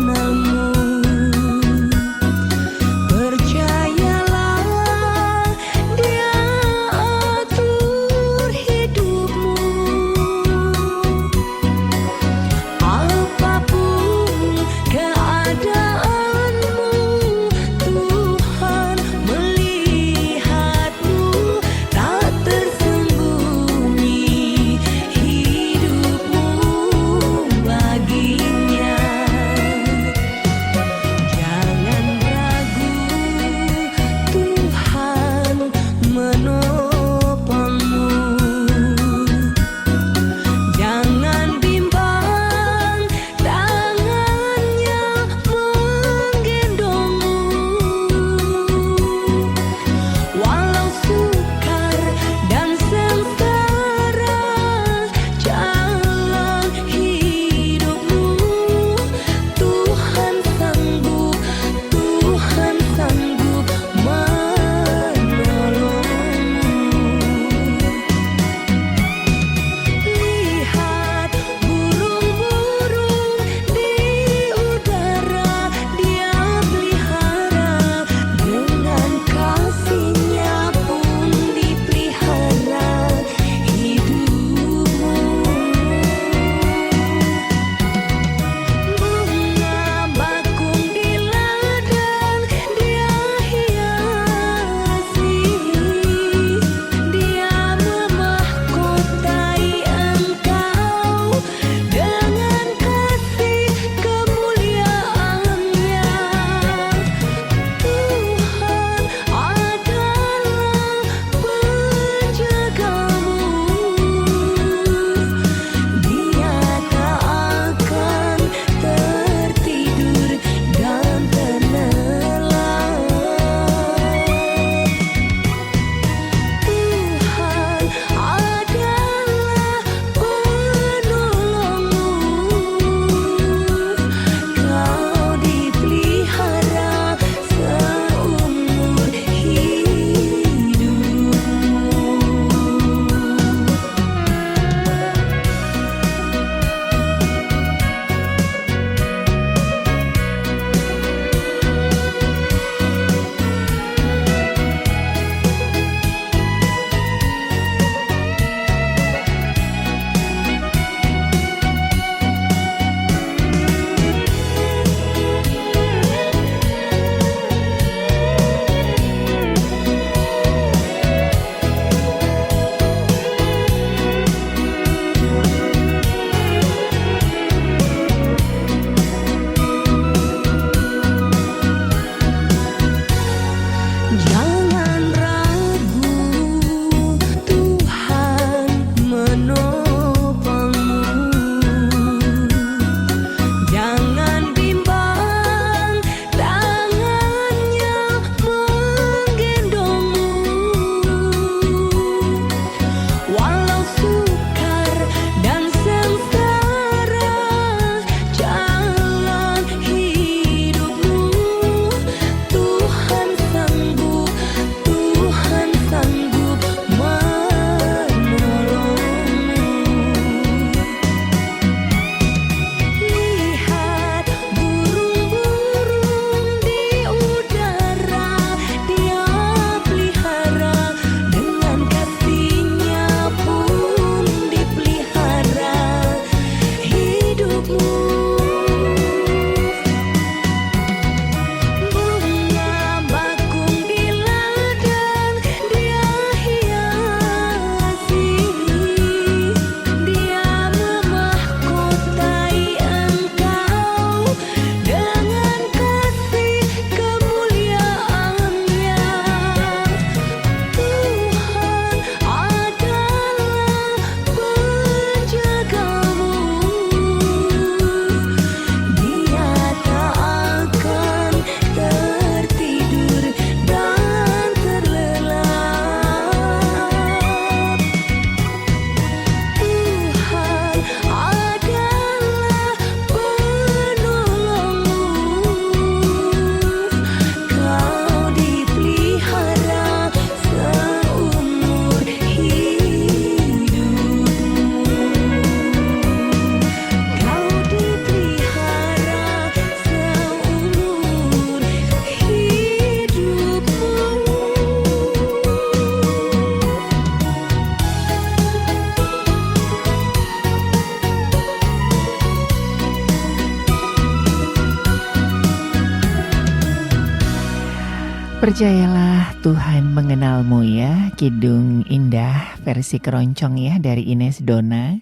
Speaker 2: Percayalah Tuhan mengenalmu ya, kidung indah versi keroncong ya dari Ines Dona.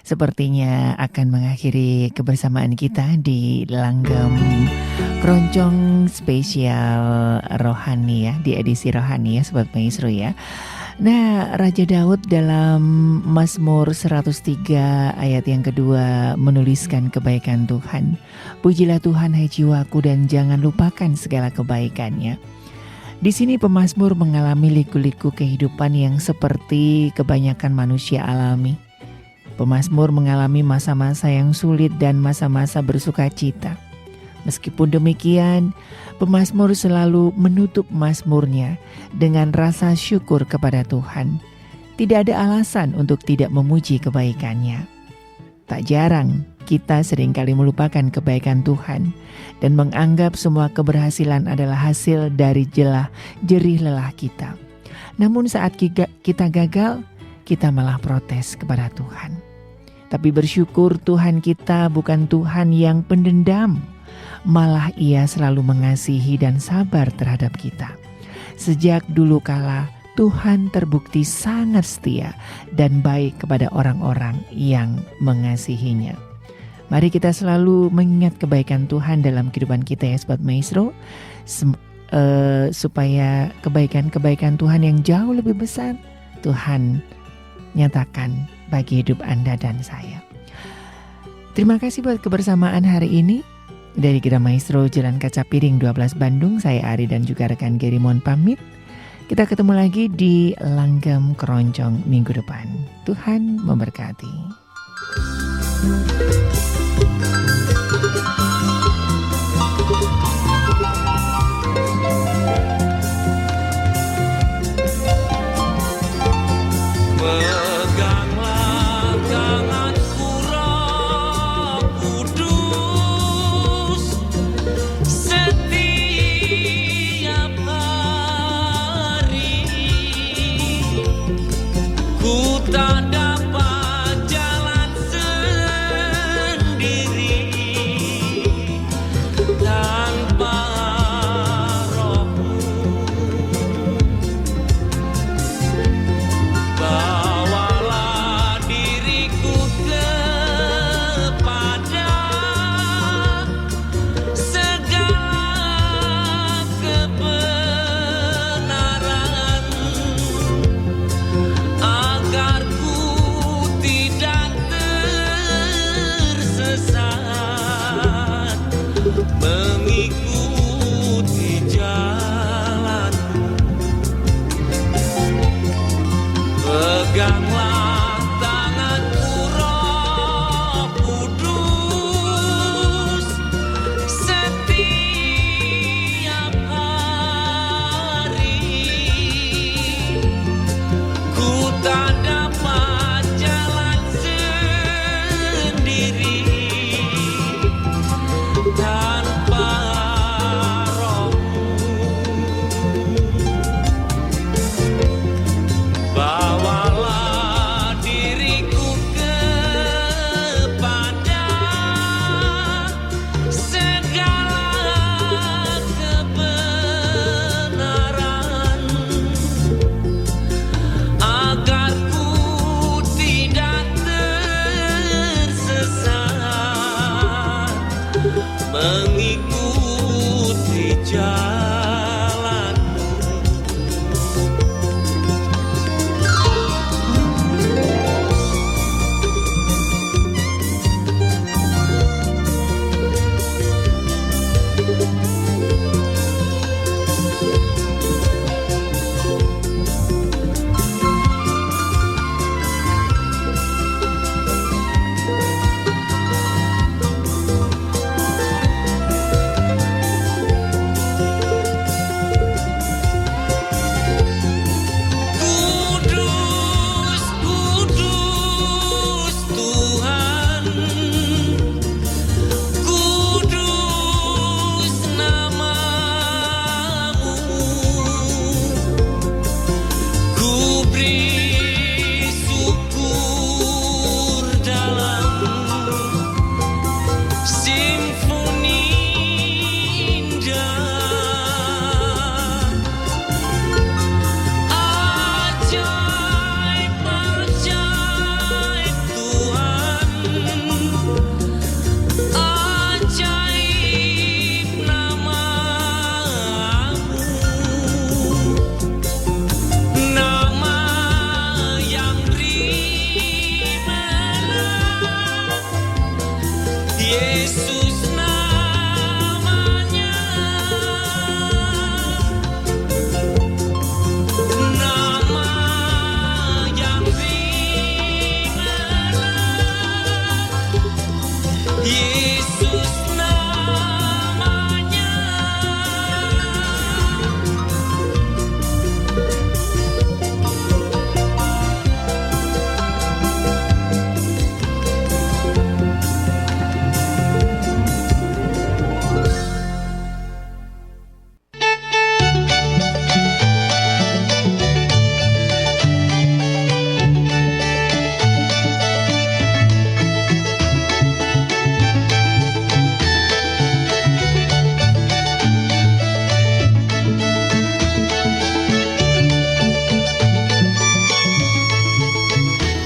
Speaker 2: Sepertinya akan mengakhiri kebersamaan kita di langgam keroncong spesial rohani ya, di edisi rohani ya Sobat Maestro ya. Nah, Raja Daud dalam Mazmur 103 ayat yang kedua menuliskan kebaikan Tuhan. Pujilah Tuhan hai jiwaku dan jangan lupakan segala kebaikannya. Di sini pemazmur mengalami liku-liku kehidupan yang seperti kebanyakan manusia alami. Pemazmur mengalami masa-masa yang sulit dan masa-masa bersuka cita. Meskipun demikian, pemazmur selalu menutup mazmurnya dengan rasa syukur kepada Tuhan. Tidak ada alasan untuk tidak memuji kebaikannya. Tak jarang kita seringkali melupakan kebaikan Tuhan dan menganggap semua keberhasilan adalah hasil dari jerih lelah kita. Namun saat kita gagal, kita malah protes kepada Tuhan. Tapi bersyukur Tuhan kita bukan Tuhan yang pendendam. Malah Ia selalu mengasihi dan sabar terhadap kita. Sejak dulu kala, Tuhan terbukti sangat setia dan baik kepada orang-orang yang mengasihinya. Mari kita selalu mengingat kebaikan Tuhan dalam kehidupan kita ya Sobat Maestro, supaya kebaikan-kebaikan Tuhan yang jauh lebih besar Tuhan nyatakan bagi hidup Anda dan saya. Terima kasih buat kebersamaan hari ini. Dari Gera Maestro Jalan Kaca Piring 12 Bandung, saya Ari dan juga rekan Geri mohon pamit. Kita ketemu lagi di langgam keroncong minggu depan. Tuhan memberkati.
Speaker 1: Peganglah tanganku Roh Kudus setiap hari. Ku tak dapat jalan sendiri tanpa Roh-Mu. Bawalah diriku kepada segala kebenaran, agar ku tidak tersesat mengikuti jalan. Peganglah tanganku Roh Kudus setiap hari. Ku tak dapat jalan sendiri tanpa Roh-Mu. Bawalah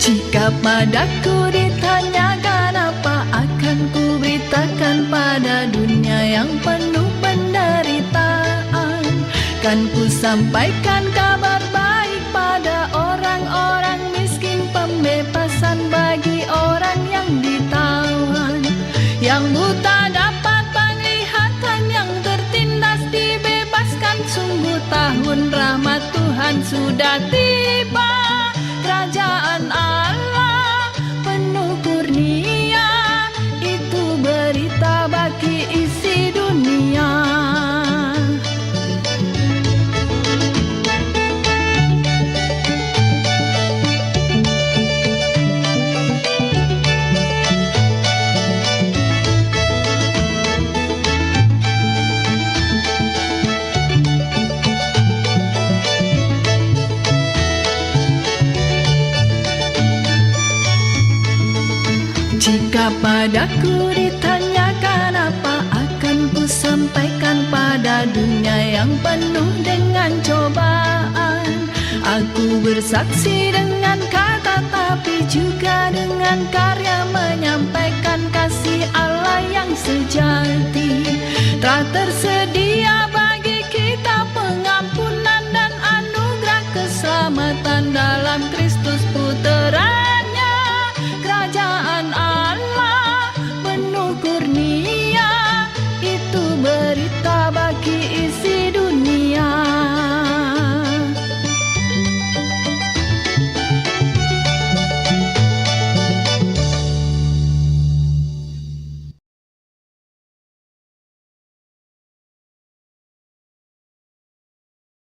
Speaker 3: Jika padaku ditanyakan apa, akan ku beritakan pada dunia yang penuh penderitaan. Kan ku sampaikan kabar baik pada orang-orang miskin, pembebasan bagi orang yang ditawan, yang buta dapat penglihatan, yang tertindas dibebaskan. Sungguh tahun rahmat Tuhan sudah tiba. Kerajaan Allah penuh kurnia, itu berita bagi isi dunia. Jika padaku ditanyakan apa, akan ku sampaikan pada dunia yang penuh dengan cobaan. Aku bersaksi dengan kata, tapi juga dengan karya, menyampaikan kasih Allah yang sejati. Telah tersedia bagi kita pengampunan dan anugerah keselamatan dalam Kristus Puteranya. Kerajaan Allah penuh kurnia,